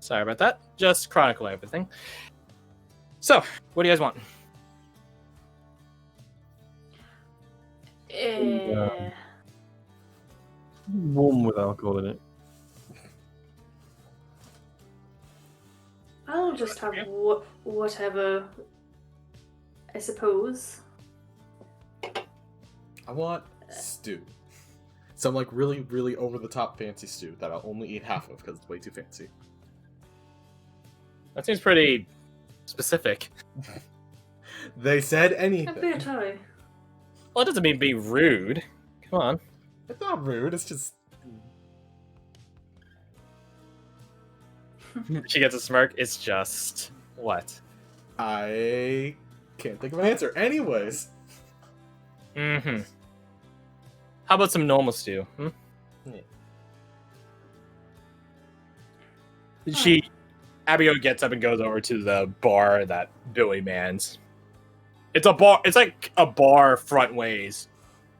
Sorry about that. Just chronicle everything. So, what do you guys want? Warm with alcohol in it. I'll just have whatever, I suppose. I want stew. Some like really, really over the top fancy stew that I'll only eat half of because it's way too fancy. That seems pretty specific. They said A anything. bit high. Well, it doesn't mean be rude. Come on. It's not rude, it's just... She gets a smirk. It's just... What? I can't think of an answer. Anyways. Mm-hmm. How about some normal stew? Hmm? Yeah. Abigail gets up and goes over to the bar that Billy mans. It's a bar. It's like a bar front ways,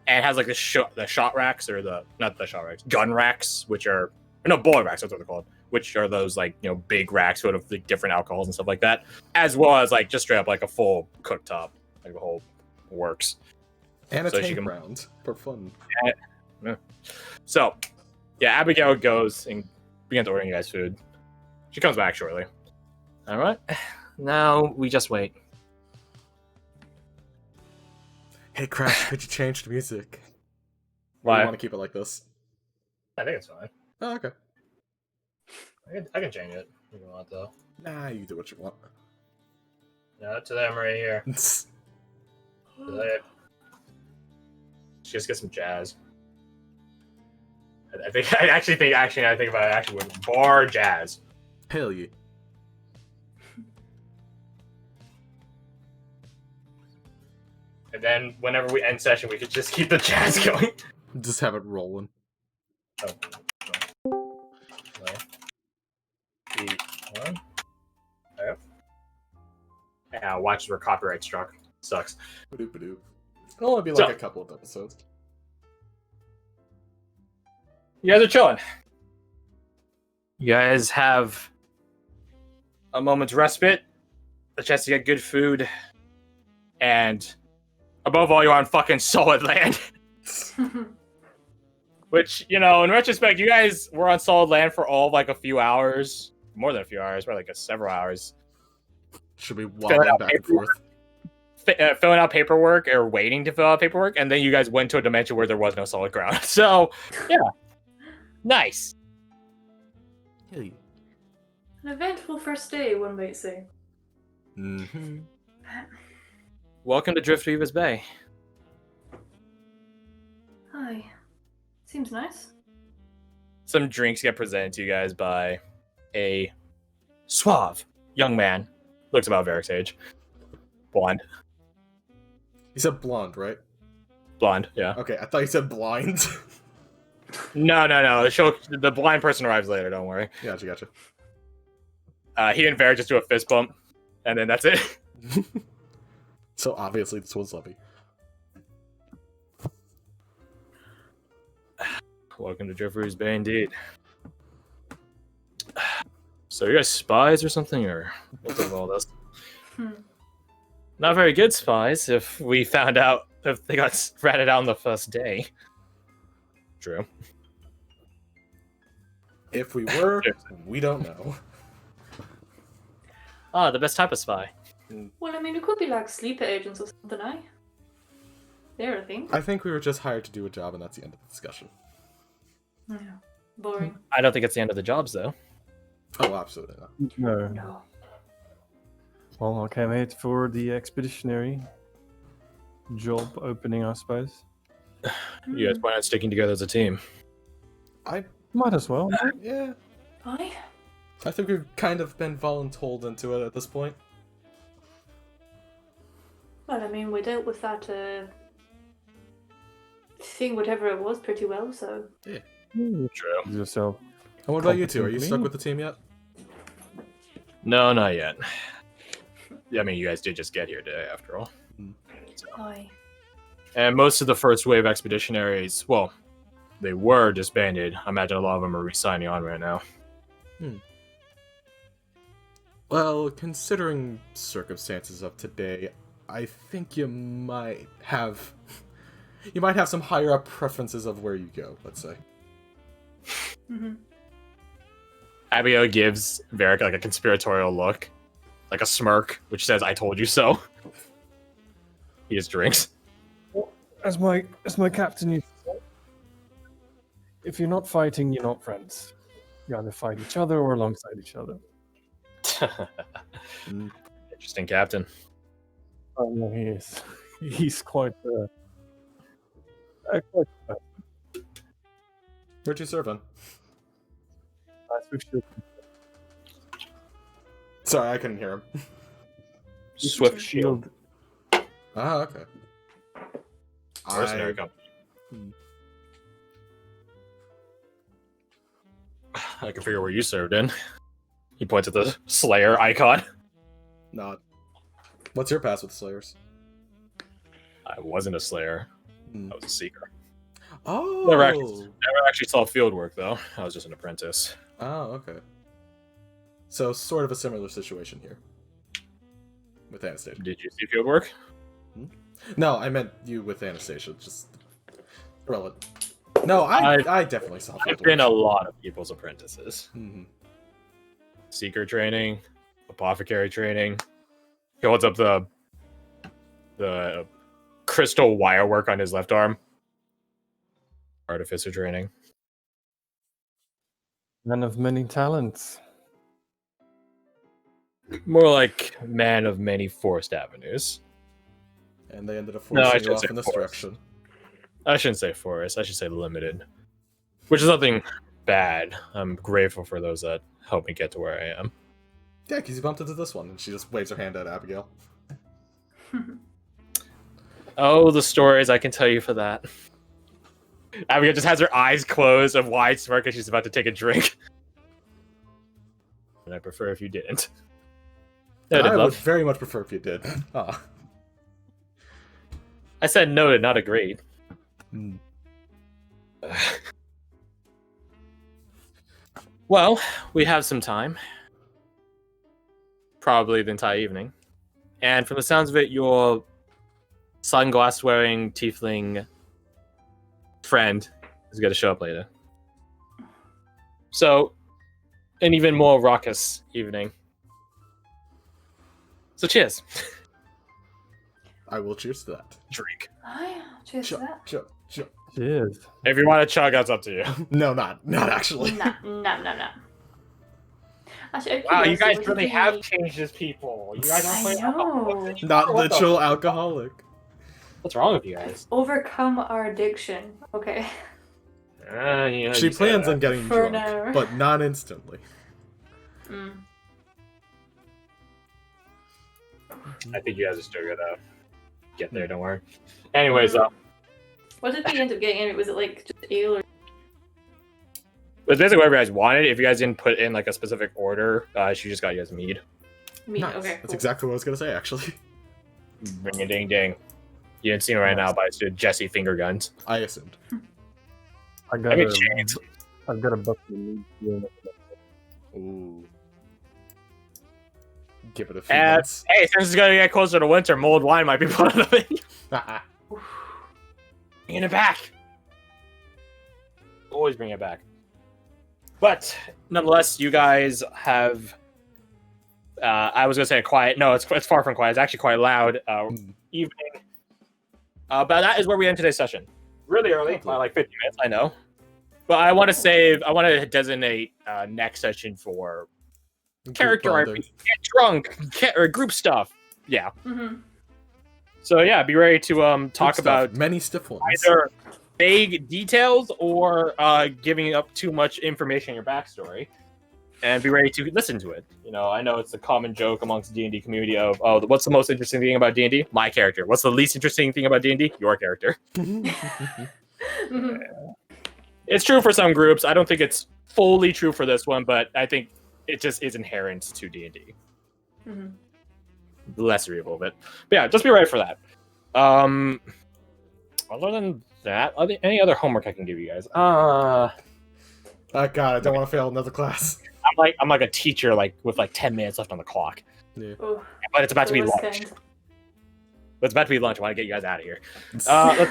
and it has like the shot racks or not the shot racks, gun racks, which are bullet racks. That's what they're called. Which are those like big racks full of like, different alcohols and stuff like that, as well as like just straight up like a full cooktop, like the whole works. And a So tank round for fun. So, yeah, Abigail goes and begins ordering you guys food. She comes back shortly. All right. Now we just wait. Hey, Crash, could you change the music? Why? You want to keep it like this? I think it's fine. Oh, okay. I can change it if you want, though. Nah, you do what you want. No, to them right here. She just gets some jazz. I think about it actually with bar jazz. Hell yeah. And then whenever we end session, we could just keep the jazz going. Just have it rolling. Oh. One. There. Yeah, watch where copyright struck. Sucks. Ba-doop-ba-doop. It'll only be like a couple of episodes. You guys are chilling. You guys have a moment's respite, a chance to get good food, and above all, you're on fucking solid land. Which, in retrospect, you guys were on solid land for all of like a few hours. More than a few hours, probably like several hours. Should be wobbling back and forth. Filling out paperwork or waiting to fill out paperwork, and then you guys went to a dimension where there was no solid ground. So, yeah. Nice. Hey. An eventful first day, one might say. Mm-hmm. Welcome to Driftweaver's Bay. Hi. Seems nice. Some drinks get presented to you guys by a suave young man. Looks about Varric's age. Blonde. You said blonde, right? Blonde, yeah. Okay, I thought you said blind. No. The blind person arrives later, don't worry. Gotcha. He and Varric just do a fist bump, and then that's it. So obviously this one's Levy. Welcome to Driftweaver's Bay, indeed. So you guys spies or something, or what's with all this? Not very good spies if we found out if they got ratted out on the first day. True. If we were, we don't know. The best type of spy. Well, I mean, it could be like sleeper agents or something, eh? They're a thing. I think we were just hired to do a job, and that's the end of the discussion. Yeah. Boring. I don't think it's the end of the jobs, though. Oh, absolutely not. No. Well, I came here for the expeditionary job opening, I suppose. You guys plan on sticking together as a team? Might as well. Yeah. Aye. I think we've kind of been voluntold into it at this point. Well, I mean, we dealt with that thing, whatever it was, pretty well, so... Yeah. True. Yourself. And what about you two? Are you Competently? stuck with the team yet? No, not yet. I mean, you guys did just get here today, after all. Aye. And most of the first wave expeditionaries, well, they were disbanded. I imagine a lot of them are re-signing on right now. Well, considering circumstances of today, I think you might have some higher up preferences of where you go, let's say. Mm-hmm. Abigail gives Varric like a conspiratorial look, like a smirk, which says, "I told you so." He just drinks. As my captain used to say, if you're not fighting, you're not friends. You either fight each other or alongside each other. Interesting captain. Oh, no, he is. He's quite. Quite Where'd you serve on? Sorry, I couldn't hear him. Swift shield. Ah, okay. Mercenary company. I can figure where you served in. He points at the Slayer icon. Not. What's your pass with Slayers? I wasn't a Slayer. Hmm. I was a Seeker. Oh! Never actually saw field work, though. I was just an apprentice. Oh, okay. So, sort of a similar situation here. With Anastasia. Did you see field work? No, I meant you with Anastasia. Just throw it. No, I definitely saw I've field been work. a lot of people's apprentices. Mhm. Seeker training, apothecary training. He holds up the crystal wire work on his left arm. Artificer training. Man of many talents. More like man of many forced avenues. And they ended up No, I forcing you shouldn't off say in this forced. direction. I shouldn't say forest. I should say limited. Which is nothing bad. I'm grateful for those that helped me get to where I am. Yeah, because you bumped into this one, and she just waves her hand at Abigail. Oh, the stories I can tell you for that. Abigail just has her eyes closed, a wide smirk, as she's about to take a drink. And I prefer if you didn't. Noted, I would love. very much prefer if you did. Ah. I said noted, not agreed. Hmm. Well, we have some time. Probably the entire evening. And from the sounds of it, your sunglass-wearing tiefling friend is going to show up later. So, an even more raucous evening. So cheers. I will cheers to that. Drink. Oh, yeah. Cheers to that. Sure. Cheers. If you want to chug, that's up to you. No, not actually. No. Actually, Wow, you guys would really be- have changed as people. You guys I aren't know. Not What the the chill fuck? alcoholic. What's wrong with you guys? Overcome our addiction. Okay. She plans on getting For drunk, now. but not instantly. Mm. I think you guys are still gonna get there. Don't worry. Anyways, What did we end up getting? Was it like just ale or? it's basically whatever you guys wanted. If you guys didn't put in like a specific order, she just got you guys mead. Meat? Nice. Okay. That's Cool. exactly what I was gonna say, actually. Ring a ding ding. You didn't see me right now, but it's Jesse finger guns. I assumed. I I got mean, a, chains. I've got a bucket of meat here. Ooh. Give it a few And minutes. hey, since it's gonna get closer to winter, mulled wine might be part of it. Bringing it back. Always bring it back. But nonetheless, you guys have. I was gonna say a quiet. No, it's far from quiet. It's actually quite loud. Evening. But that is where we end today's session. Really early, by like 50 minutes. I know. But I want to save. I want to designate next session for character bonding. RPG, get drunk, or group stuff. Yeah. Mm-hmm. So yeah, be ready to talk Good about stuff. Many stiff ones. either vague details or giving up too much information in your backstory, and be ready to listen to it. You know, I know it's a common joke amongst D&D community of, oh, what's the most interesting thing about D&D? My character. What's the least interesting thing about D&D? Your character. Mm-hmm. It's true for some groups. I don't think it's fully true for this one, but I think it just is inherent to D&D. Mm-hmm. The lesser evil of it. But yeah, just be ready for that. Other than that, any other homework I can give you guys? Oh god, I don't want to fail another class. I'm I'm like a teacher, like with like 10 minutes left on the clock. Yeah. Oh, But it's about to be the worst lunch. kind. It's about to be lunch. I want to get you guys out of here. Let's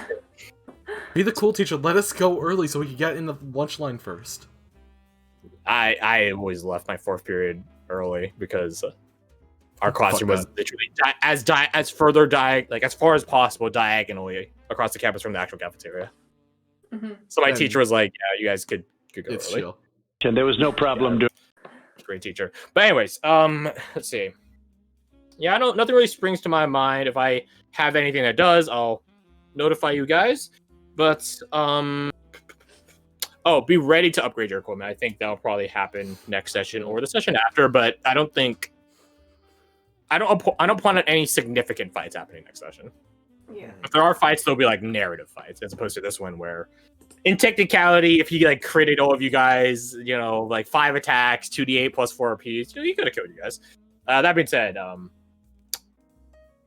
Be the cool teacher. Let us go early so we can get in the lunch line first. I always left my fourth period early because our classroom Fuck was literally as further like as far as possible diagonally across the campus from the actual cafeteria. Mhm. So my And- teacher was like, "Yeah, you guys could go It's early." chill. And there was no problem doing. Great teacher. But anyways, let's see. Yeah, nothing really springs to my mind. If I have anything that does, I'll notify you guys. But be ready to upgrade your equipment. I think that'll probably happen next session or the session after. But I don't plan on any significant fights happening next session. Yeah. If there are fights, they'll be like narrative fights, as opposed to this one where, in technicality, if he like critted all of you guys, like 5 attacks, 2d8 plus 4 apiece, he could have killed you guys. That being said,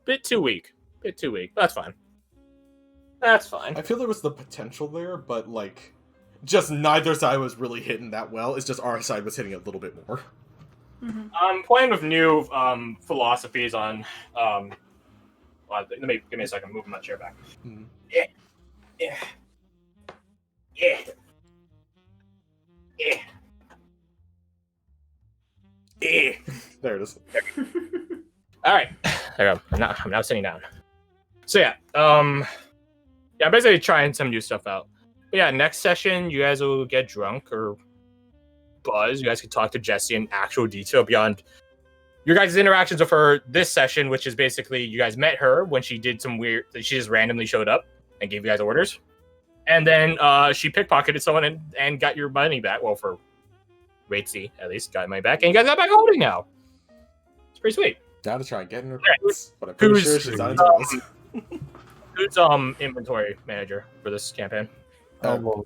bit too weak. That's fine. I feel there was the potential there, but like, just neither side was really hitting that well. It's just our side was hitting it a little bit more. Mhm. I'm playing with new philosophies on. Give me a second. Moving my chair back. Mm. Yeah. There it is. All right, there we go. I'm now sitting down. So yeah, I'm basically trying some new stuff out. But yeah, next session you guys will get drunk or buzz. You guys can talk to Jessie in actual detail beyond your guys' interactions with her this session, which is basically you guys met her when she did some weird. She just randomly showed up and gave you guys orders, and then she pickpocketed someone and got your money back. Well, for rate C at least, got your money back, and you guys got back holding now. It's pretty sweet. Now to try and get in her Yeah, pants, but I'm pretty who's- sure she's not into us. Who's inventory manager for this campaign? Well,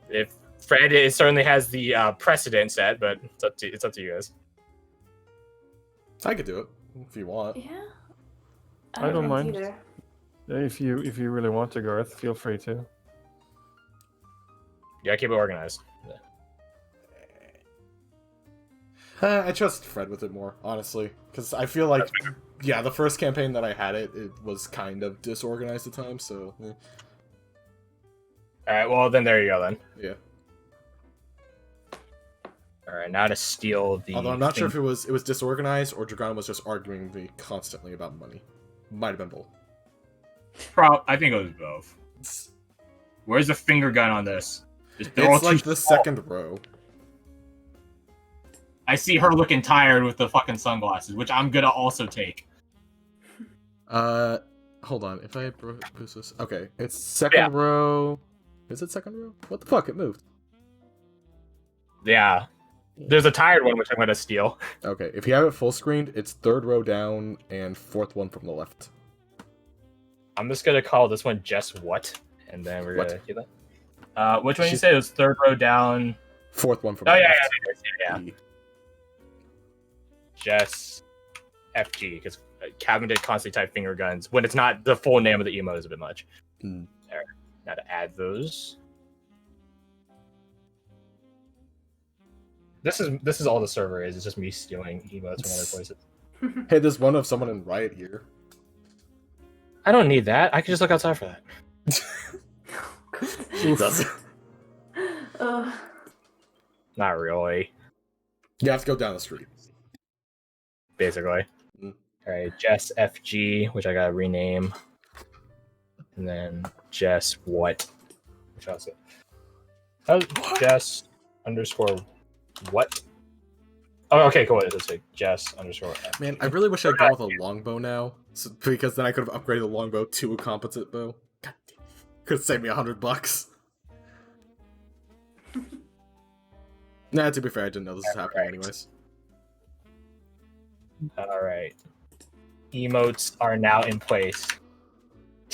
If Fred certainly has the precedent set, but it's up to you guys. I could do it if you want. Yeah. I don't mind. either. if you really want to, Garth, feel free to. Yeah, keep it organized. I trust Fred with it more, honestly, because I feel like, yeah, the first campaign that I had it was kind of disorganized at times. So, All right, well then there you go then. yeah. All right, now to steal the. Although I'm not sure if it was disorganized or Dragon was just arguing me constantly about money. Might have been both. I think it was both. Where's the finger gun on this? They're all It's like too the small. second row. I see her looking tired with the fucking sunglasses, which I'm gonna also take. Hold on. If I boost this, okay, it's second row. Is it second row? What the fuck? It moved. Yeah, there's a tired one which I'm gonna steal. Okay, if you have it full screened, it's third row down and fourth one from the left. I'm just gonna call this one just what, and then we're What? gonna do that. Which one you say it was third row down? Fourth one from Oh the yeah, left. yeah. E. Just FG because Calvin did constantly type finger guns when it's not the full name of the emote is a bit much. Mm. There. Now to add those. This is all the server is. It's just me stealing emotes from other places. Hey, there's one of someone in Riot here. I don't need that. I can just look outside for that. Jesus. Ugh. Not really. You have to go down the street. Basically. Mm. Alright, Jess FG, which I gotta rename. And then Jess what? Which else? Jess underscore what? Oh, okay, cool. Let's say Jess underscore FG. Man, I really wish I'd gone with a longbow now, because then I could have upgraded the longbow to a composite bow. God damn. Could have saved me $100. Nah, to be fair, I didn't know this was happening anyways. Alright. Emotes are now in place.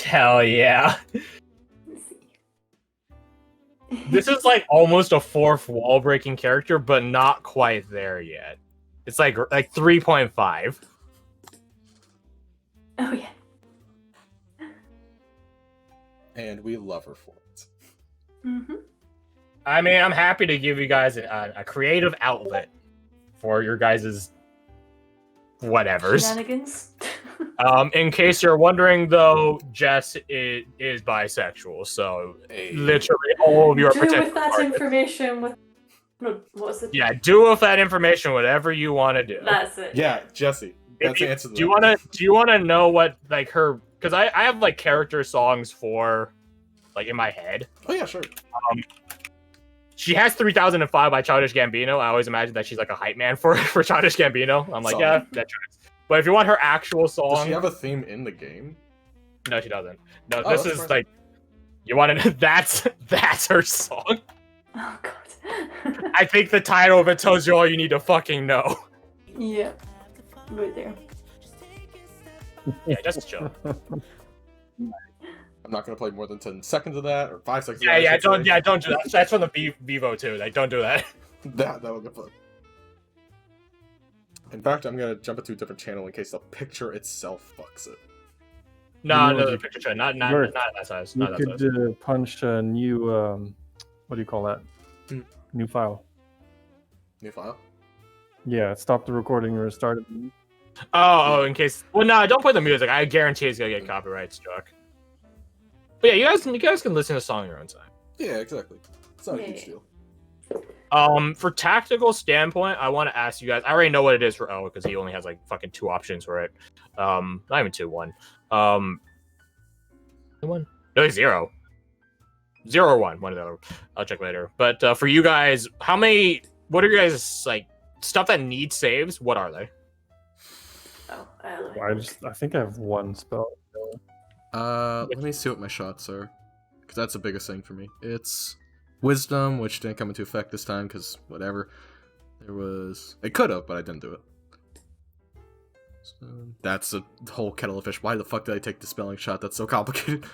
Hell yeah. Let's see. This is like almost a fourth wall breaking character, but not quite there yet. It's like 3.5. Oh yeah. And we love her for it. Mm-hmm. I mean, I'm happy to give you guys a creative outlet for your guys' whatevers. Shenanigans. In case you're wondering, though, Jess is bisexual, so literally all of your Do with potential that targets. information with. No, what's the. Yeah, do with that information whatever you want to do. That's it. Yeah, Jesse. That's the answer to that. Do you wanna know what like her? Because I have like character songs for like in my head. Oh yeah, sure. She has 3005 by Childish Gambino. I always imagine that she's like a hype man for Childish Gambino. I'm like, Solid. yeah, that tracks. But if you want her actual song, Does she have a theme in the game? no, she doesn't. No, Oh, this that's is fine. like, you want to know? That's her song. Oh god. I think the title of it tells you all you need to fucking know. Yeah. Right there. Yeah, just chill. I'm not gonna play more than 10 seconds of that, or 5 seconds. Yeah, of that, I should say. don't do that. That's from the Vivo too. Like, don't do that. That'll get fun. In fact, I'm gonna jump into a different channel in case the picture itself fucks it. No, You know, no, the picture trend, not Garth, that size. You Not that could size. punch a new, what do you call that? Hmm. New file. New file? Yeah, stop the recording or restart it. Oh, in case. Well, no, don't play the music. I guarantee it's gonna get copyright struck. But yeah, you guys can listen to the song your own time. Yeah, exactly. It's not a Yeah. huge deal. For tactical standpoint, I want to ask you guys. I already know what it is for O because he only has like fucking 2 options for it. Not even 2, 1. 1? No, 0. 0 or 1. One of the other. I'll check later. But for you guys, how many? What are you guys like stuff that need saves? What are they? Oh, I think I have one spell. Let me see what my shots are, because that's the biggest thing for me. It's Wisdom, which didn't come into effect this time, because whatever. It could have, but I didn't do it. So, that's a whole kettle of fish. Why the fuck did I take the spelling shot? That's so complicated.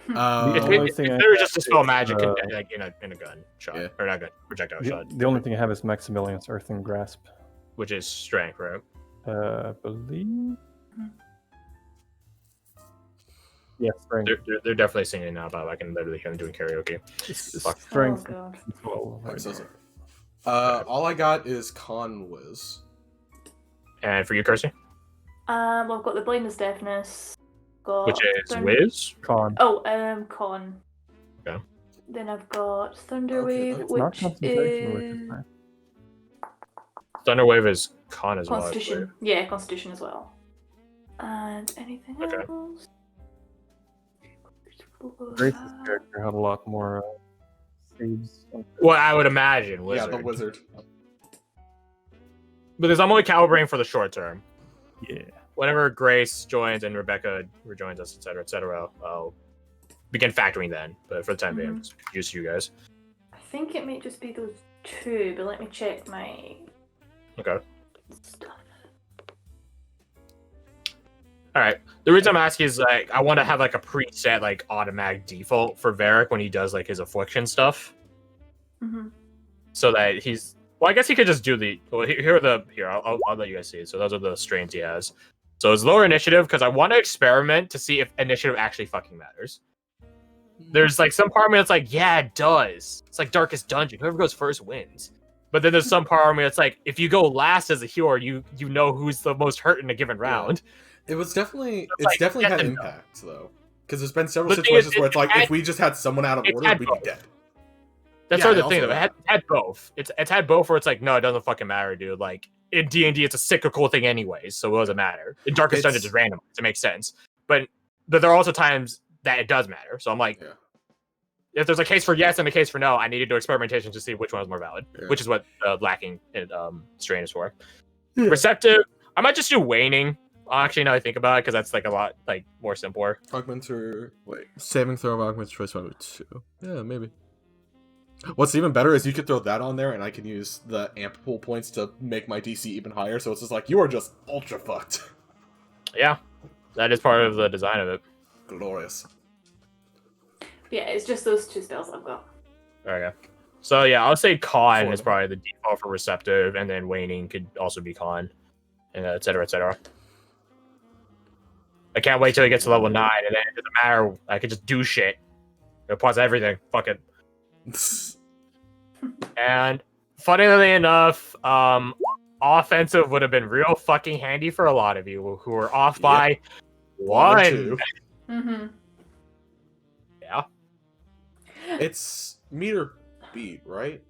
If only it thing I was have just to spell is, magic like in a gun shot Yeah. or not gun projectile shot, The only thing I have is Maximilian's Earthen Grasp. which is strength, right? I believe. Yeah, strength. They're definitely singing now, but I can literally hear them doing karaoke. Fuck. Strength. Oh god. 12. Alright, so- all I got is Con Wiz. And for you, Kirsty, I've got the blindness deafness. Got which is Thun- Wiz. Con. Oh, con. Okay. Then I've got Thunder Okay, Wave, that's It's not which concentration, which is is nice. Thunderwave is con as well. I Constitution. Yeah, Constitution as well. And anything Okay. else? Grace's character had a lot more saves. believe. Well, I would imagine Yeah, wizard. the wizard. Because I'm only calibrating for the short term. Yeah. Whenever Grace joins and Rebecca rejoins us, etc., I'll begin factoring then. But for the time being, I'm just used to you guys. I think it might just be those 2, but let me check my Okay. stuff. All right. The reason I'm asking is like I want to have like a preset like automatic default for Varric when he does like his affliction stuff, Mm-hmm. so that he's. Well, I guess he could just do the. Well, here. I'll let you guys see it. So those are the strains he has. So it's lower initiative because I want to experiment to see if initiative actually fucking matters. There's like some part of me that's like, yeah, it does. It's like Darkest Dungeon. Whoever goes first wins. But then there's some part of me that's like, if you go last as a healer, you know who's the most hurt in a given round. It was definitely. It's It's like, definitely yes had and impact though, because there's been several The thing is, situations where it's like had- if we just had someone out of it's order, had we'd both. be dead. That's Yeah, sort of the also thing, though. It that. had both. It's had both where it's like, no, it doesn't fucking matter, dude. Like, in D&D, it's a cyclical thing anyways, so it doesn't matter. In Darkest Dungeon, it's just random. It makes sense. But there are also times that it does matter. So I'm like, Yeah. if there's a case for yes and a case for no, I need to do experimentation to see which one is more valid, Yeah. which is what lacking in strain is for. Receptive, I might just do waning. Actually, now I think about it, because that's like a lot like more simpler. Augmenter. Wait. Saving throw of Augmenter choice 1 with 2. Yeah, maybe. What's even better is you could throw that on there, and I can use the amp pool points to make my DC even higher. So it's just like you are just ultra fucked. Yeah, that is part of the design of it. Glorious. Yeah, it's just those 2 spells I've got. Okay. So yeah, I'll say con Four. is probably the default for receptive, and then waning could also be con, and et cetera, et cetera. I can't wait till it gets to level 9, and then it doesn't matter. I could just do shit. Pause everything. Fuck it. And funnily enough, offensive would have been real fucking handy for a lot of you who were off by One or one. two. Mm-hmm. Yeah, It's meter beat, right?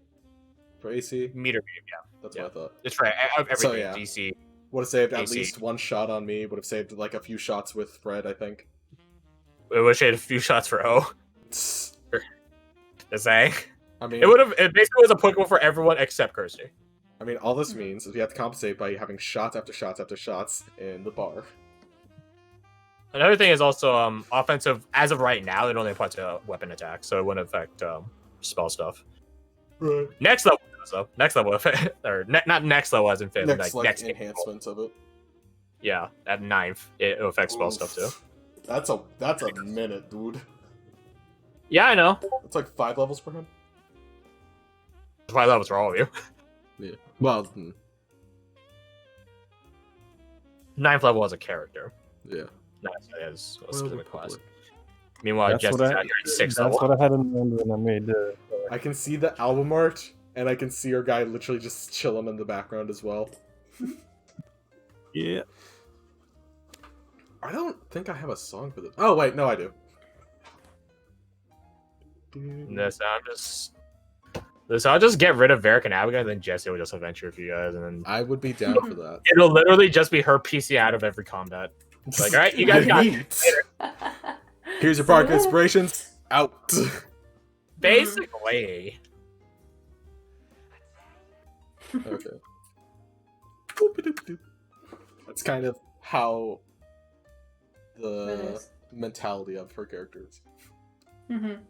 For AC? meter beam. Yeah, That's Yeah. what I thought. it's right. Everything So, yeah. DC. Would have saved at AC. least one shot on me. Would have saved like a few shots with Fred, I think. We wish I had a few shots for O. Tss. To say I mean, it basically was applicable for everyone except Kirsty. all this means is we have to compensate by having shots after shots after shots in the bar. Another thing is also offensive. As of right now, it only applies to weapon attack, so it wouldn't affect spell stuff. Right. Next level, though. Next level, or not next level as in fifth. Next, like next enhancements of it. Yeah, at ninth, it affects spell stuff too. That's a minute, dude. Yeah, I know. It's like 5 levels for him. 5 levels for all of you. Yeah. Well, 9th level as a character. yeah. Not as a Well, specific class. probably. Meanwhile, That's Jesse's what out here at 6th That's level. what I had in mind when I made the. I can see the album art, and I can see our guy literally just chilling in the background as well. Yeah. I don't think I have a song for this. Oh wait, no, I do. I'll just get rid of Varric and Abigail, and then Jesse will just adventure with you guys, and then I would be down for that. it'll literally just be her PC out of every combat. It's like, all right, you guys got it. Here's your park inspirations. Out. Basically. Okay. Boop-a-doop-doop. That's kind of how It the is. mentality of her characters. Mm-hmm.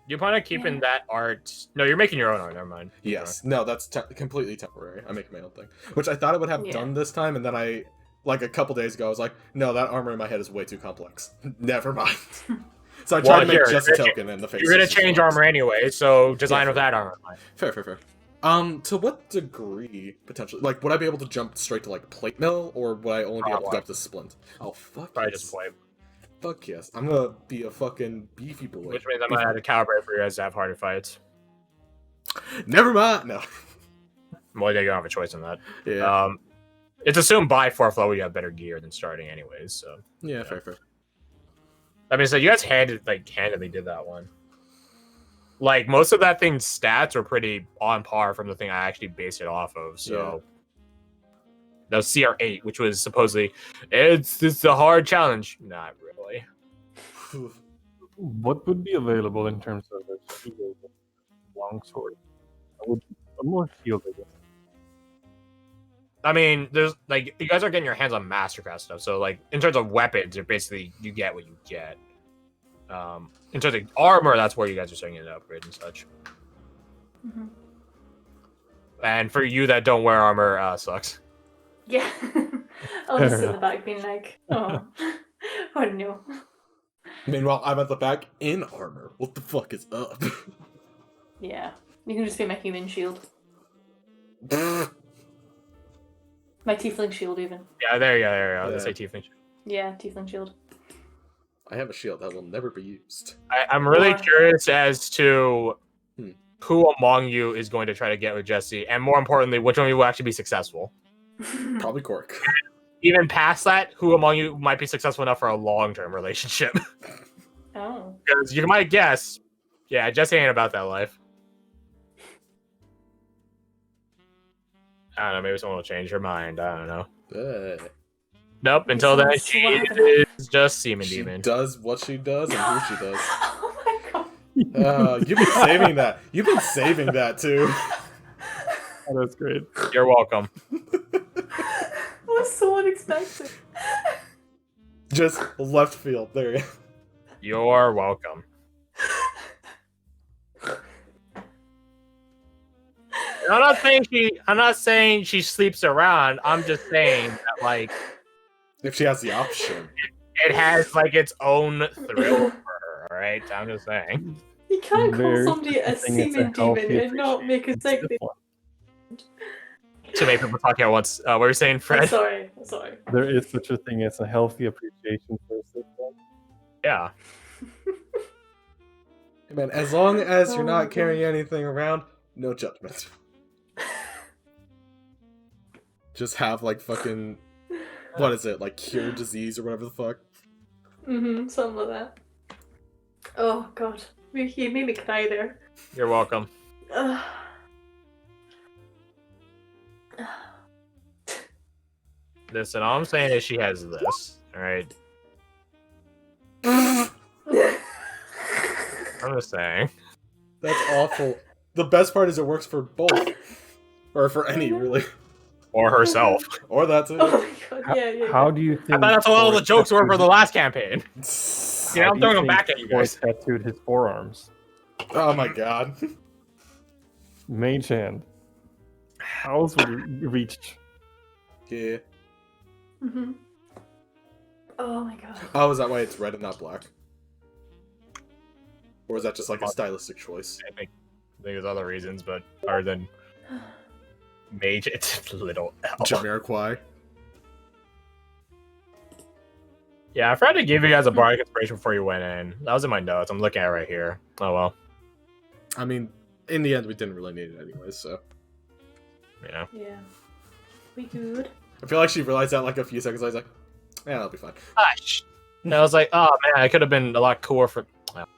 You plan on keeping that art? No, you're making your own art. Never mind. Yes. No, that's completely temporary. I make my own thing, which I thought I would have Yeah. done this time, and then I, like a couple days ago, I was like, no, that armor in my head is way too complex. Never mind. So I tried to make just a token in the face. You're gonna change armor anyway, so design with that armor. Fair. To what degree potentially? Like, would I be able to jump straight to like plate mill, or would I only be able to jump to splint? Oh fuck! Probably yes. just play. Fuck yes! I'm gonna be a fucking beefy boy. Which means I'm gonna have to calibrate for you guys to have harder fights. Never mind. No. Well, you don't have a choice in that. Yeah. It's assumed by 4th level you have better gear than starting, anyways. So Yeah. Fair. I mean, so you guys handedly did that one. Like most of that thing's stats were pretty on par from the thing I actually based it off of. So that was CR8, which was supposedly it's a hard challenge. Not really. What would be available in terms of a shield and longsword? I would a more shield, I guess. I mean, there's like you guys are getting your hands on Mastercraft stuff, so like in terms of weapons, you're basically you get what you get. In terms of armor, that's where you guys are starting to upgrade and such. Mm-hmm. And for you that don't wear armor, sucks. Yeah. I'll just sit in the back being like, oh, oh no. Meanwhile, I'm at the back in armor. What the fuck is up? Yeah. You can just be my human shield. My tiefling shield, even. Yeah, there you go. Yeah. Let's say Tiefling. Yeah, tiefling shield. I have a shield that will never be used. I'm really Or- curious as to Hmm. who among you is going to try to get with Jesse, and more importantly, which one of you will actually be successful. Probably Cork. Even past that, who among you might be successful enough for a long-term relationship? Oh. Because you might guess, yeah, Jesse ain't about that life. I don't know, maybe someone will change her mind. I don't know. Nope, until then, Someone's she swapping. is just Seaman She Demon. does what she does and who she does. Oh my god. You've been saving that. You've been saving that too. Oh, that's great. You're welcome. That was so unexpected. Just left field. There you go. You're welcome. I'm not saying she sleeps around. I'm just saying that like If she has the option. it has like its own thrill for her, alright? I'm just saying. You can't call Very somebody a interesting. It's a semen demon healthy and not make it appreciation. sexy. To make people talk at once. What were you saying, I'm Fred? sorry. There is such a thing as a healthy appreciation for a system. Yeah. Hey man, as long as you're Oh my not carrying anything around, No judgment. Just have like fucking what is it, like cure disease or whatever the fuck? Something like that. Oh god. You made me cry there. You're welcome. Ugh. Listen, all I'm saying is she has this. Alright. Oh I'm just saying. That's awful. The best part is it works for both. Or for any, really. Or herself. Or that too. my god, yeah. How do you think? I thought that's what all the Forrest jokes were for tattooed- the last campaign. Yeah, how I'm do you throwing them think back at you guys. Forrest tattooed his forearms. Oh my god. Mage hand. How's reached? Yeah. Oh my god. Oh, is that why it's red and not black? Or is that just like a stylistic choice? I think there's other reasons, but other than mage, it's little L. Jamiroquai. Yeah, I forgot to give you guys a bardic inspiration before you went in. That was in my notes. I'm looking at it right here. Oh well. I mean, in the end, we didn't really need it anyways, so. Yeah. Yeah. We good. I feel like she realized that like a few seconds later. Like, yeah, that'll be fine. Gosh. And I was like, oh man, I could have been a lot cooler for. Well.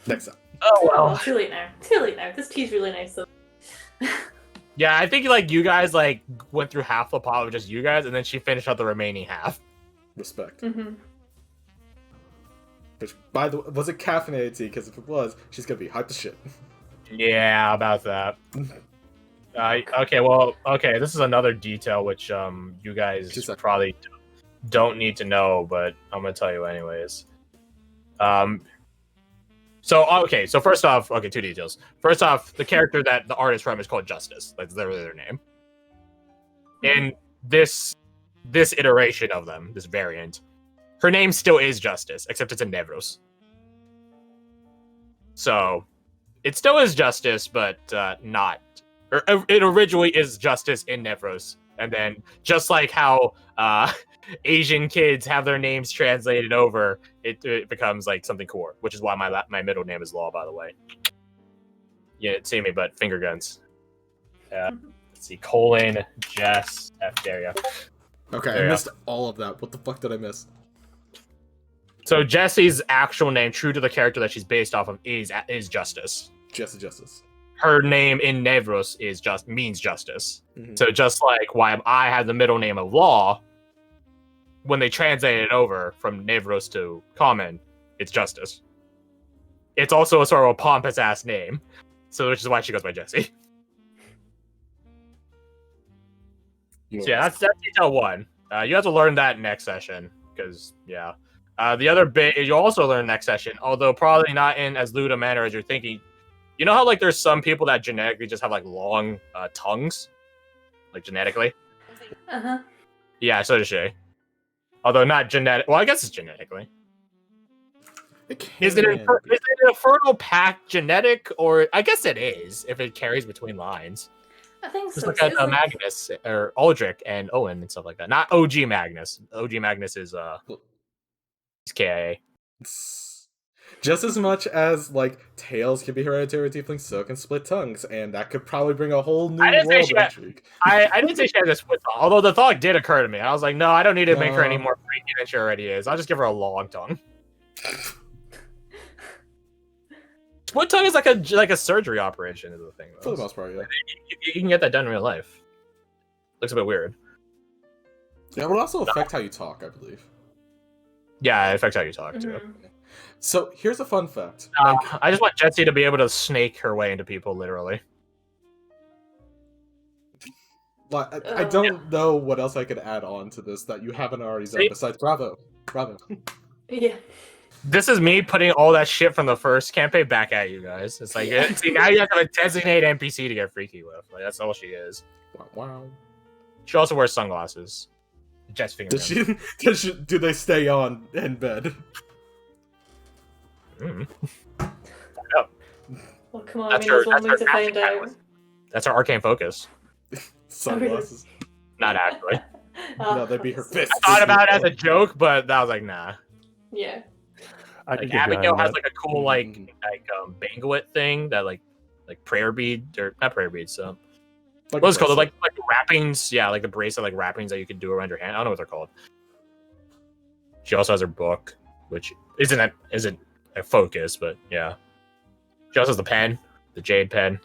Next time. Oh well. Too late now. Too late now. This tea's really nice though. Yeah, I think like you guys like went through half the pot with just you guys, and then she finished out the remaining half. Respect. Mm-hmm. Which, by the way, was it caffeinated tea? Because if it was, she's gonna be hyped as shit. Yeah, about that. Okay, well, okay, this is another detail which you guys Just like- probably don't need to know, but I'm gonna tell you anyways. So first off, okay, two details. First off, the character that the artist from is called Justice. That's literally their name. In this iteration of them, this variant, her name still is Justice, except it's in Nevros. So it still is Justice, but not. It originally is Justice in Nevros, and then just like how Asian kids have their names translated over, it becomes like something core, which is why my middle name is Law, by the way. You didn't see me, but finger guns. Let's see, colon Jess F. There you go. Okay, There I you missed all of that. What the fuck did I miss? So Jessie's actual name, true to the character that she's based off of, is Justice. Justice. Her name in Nevros means justice. Mm-hmm. So just like why I have the middle name of Law, when they translate it over from Nevros to Common, it's Justice. It's also a sort of a pompous ass name, so which is why she goes by Jessie. So yeah, that's detail one. You have to learn that next session, because yeah. The other bit is you also learn next session, although probably not in as lewd a manner as you're thinking. You know how like there's some people that genetically just have like long tongues, like genetically. Uh-huh. Yeah, so does she. Although not genetic. Well, I guess it's genetically. Is it a fertile pack genetic, or I guess it is if it carries between lines. I think Just so. look at Magnus or Aldrich and Owen and stuff like that. Not OG Magnus. OG Magnus is he's KIA. Just as much as like tails can be hereditary with tieflings, so can split tongues, and that could probably bring a whole new I didn't say world she of had- intrigue. I didn't say she had a split tongue, although the thought did occur to me. I was like, no, I don't need to make her any more freaky than she already is. I'll just give her a long tongue. Split tongue is like a surgery operation is the thing. For the most part, yeah. You can get that done in real life. Looks a bit weird. Yeah, it would also affect how you talk, I believe. Yeah, it affects how you talk too. Mhm. So here's a fun fact. I just want Jessie to be able to snake her way into people, literally. I don't know what else I could add on to this that you haven't already done See? besides Bravo. Yeah. This is me putting all that shit from the first campaign back at you guys. It's like, see, now you have to have a designated NPC to get freaky with. Like, that's all she is. Wow. She also wears sunglasses. Jess finger. Do they stay on in bed? Well, come on. That's I mean, there's her- one way that's to her find magic out. That's her arcane focus. Sunglasses. Not actually. No, that'd be her fist. I thought about it as a joke, but I was like, nah. Yeah. I Like could get Abigail behind has that. like a cool banguet thing that like like prayer bead or not prayer beads. Like What's it called? bracelet. Like wrappings. Yeah, like the bracelet, like wrappings that you can do around your hand. I don't know what they're called. She also has her book, which isn't a focus, but yeah. She also has the pen, the jade pen.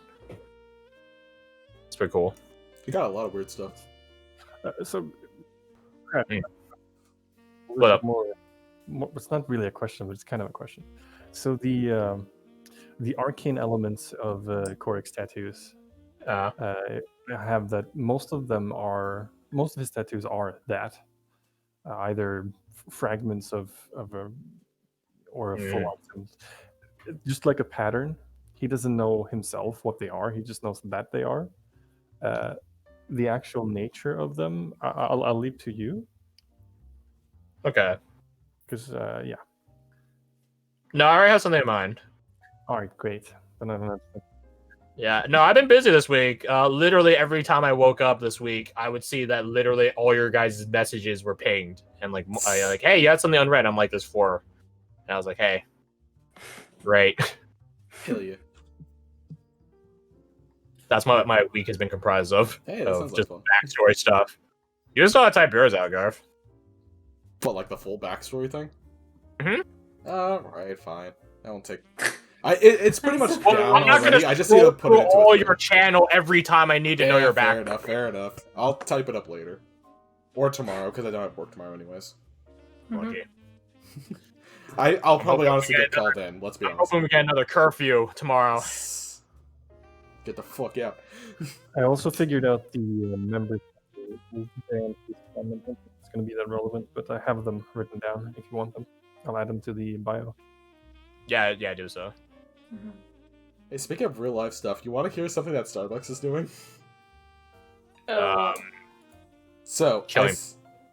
It's pretty cool. You got a lot of weird stuff. So, What up? more, it's not really a question, but it's kind of a question. So the arcane elements of Korik's tattoos have that. Most of his tattoos are that either fragments of a or a full items, just like a pattern. He doesn't know himself what they are. He just knows that they are. The actual nature of them, I'll leave to you. Okay. Because yeah. No, I already have something in mind. All right, great. Then I don't have to... Yeah, no, I've been busy this week. Literally every time I woke up this week, I would see that literally all your guys' messages were pinged, and like, hey, you had something unread. I'm like, there's 4, and I was like, hey, great. Kill you. That's what my week has been comprised of. Hey, that of sounds like just fun. backstory stuff. You just gotta type yours out, Garth. What, like the full backstory thing? Mhm. Alright, fine. That won't take... It's pretty much Well, down I'm not already. gonna I just need to put it into all a your channel every time I need to know your back. Fair enough. I'll type it up later. Or tomorrow, because I don't have work tomorrow anyways. Okay. I'll probably hoping honestly we get get called in, let's be I'm honest. hoping we get another curfew tomorrow. Get the fuck out. I also figured out the members band. It's going to be that relevant, but I have them written down if you want them. I'll add them to the bio. Yeah, do so. Hey, speaking of real life stuff, you want to hear something that Starbucks is doing? So, Killing.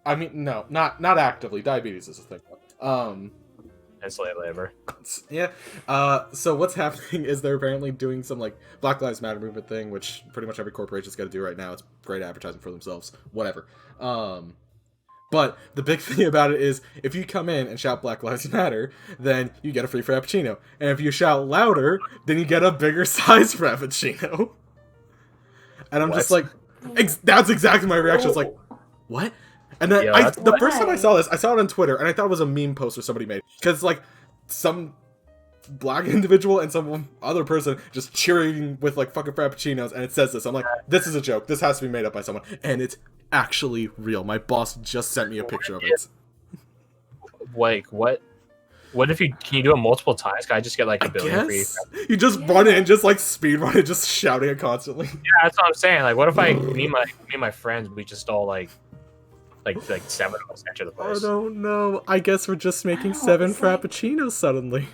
I mean, no, not actively. Diabetes is a thing. And slave labor. Yeah. So what's happening is they're apparently doing some like Black Lives Matter movement thing, which pretty much every corporation's got to do right now. It's great advertising for themselves. Whatever. But the big thing about it is if you come in and shout Black Lives Matter, then you get a free Frappuccino. And if you shout louder, then you get a bigger size Frappuccino. And I'm just like, that's exactly my reaction. It's like, what? And then the first time I saw this, I saw it on Twitter, and I thought it was a meme poster somebody made. Because, like, some black individual and some other person just cheering with, like, fucking Frappuccinos, and it says this. I'm like, this is a joke. This has to be made up by someone. And it's actually real. My boss just sent me a picture of it. Like, what? What if can you do it multiple times? Can I just get, like, a billion free? You just run in, just, like, speed run it, just shouting it constantly. Yeah, that's what I'm saying. Like, what if me and my friends, we just all, like 7 of us enter the place? I don't know. I guess we're just making 7 Frappuccinos suddenly.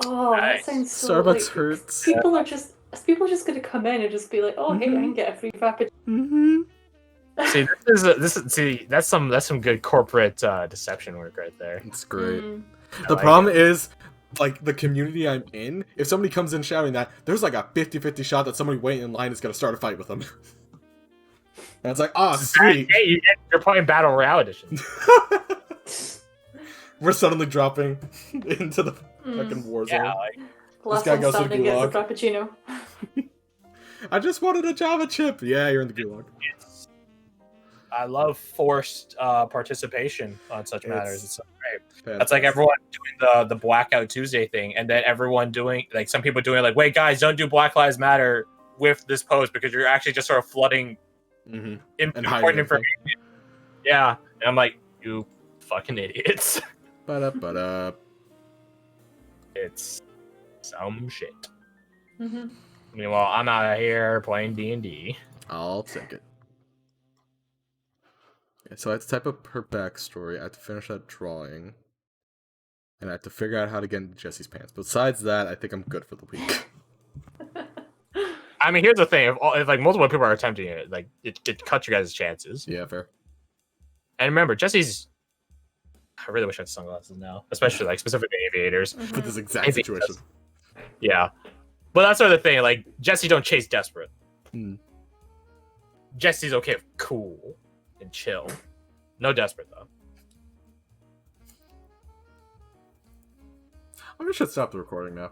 Oh, that sounds so... Starbucks hurts. People are just gonna come in and just be like, oh, hey, I can get a free Frappuccino. Mm-hmm. See, that's some good corporate deception work right there. It's great. The problem is, like, the community I'm in, if somebody comes in shouting that, there's like a 50-50 shot that somebody waiting in line is gonna start a fight with them. And it's like, ah, sweet. Hey, you're playing Battle Royale Edition. We're suddenly dropping into the fucking war zone. Yeah, like, Last one standing gets a Frappuccino. I just wanted a Java chip. Yeah, you're in the gulag. I love forced participation on such matters. It's so great. Fantastic. That's like everyone doing the Blackout Tuesday thing, and then everyone doing, like, some people doing, like, wait, guys, don't do Black Lives Matter with this post because you're actually just sort of flooding important information. Yeah, and I'm like, you fucking idiots. Ba-da-ba-da. It's some shit. Meanwhile, I'm out here playing D&D. I'll take it. Yeah, so I had to type up her backstory, I had to finish that drawing, and I had to figure out how to get into Jesse's pants. Besides that, I think I'm good for the week. I mean, here's the thing: if like multiple people are attempting it, like it cuts your guys' chances. Yeah, fair. And remember, Jesse's. I really wish I had sunglasses now, especially like specifically aviators. For this exact situation. Yeah, but that's sort of the thing. Like, Jesse don't chase desperate. Jesse's okay, cool and chill. No desperate though. I should stop the recording now.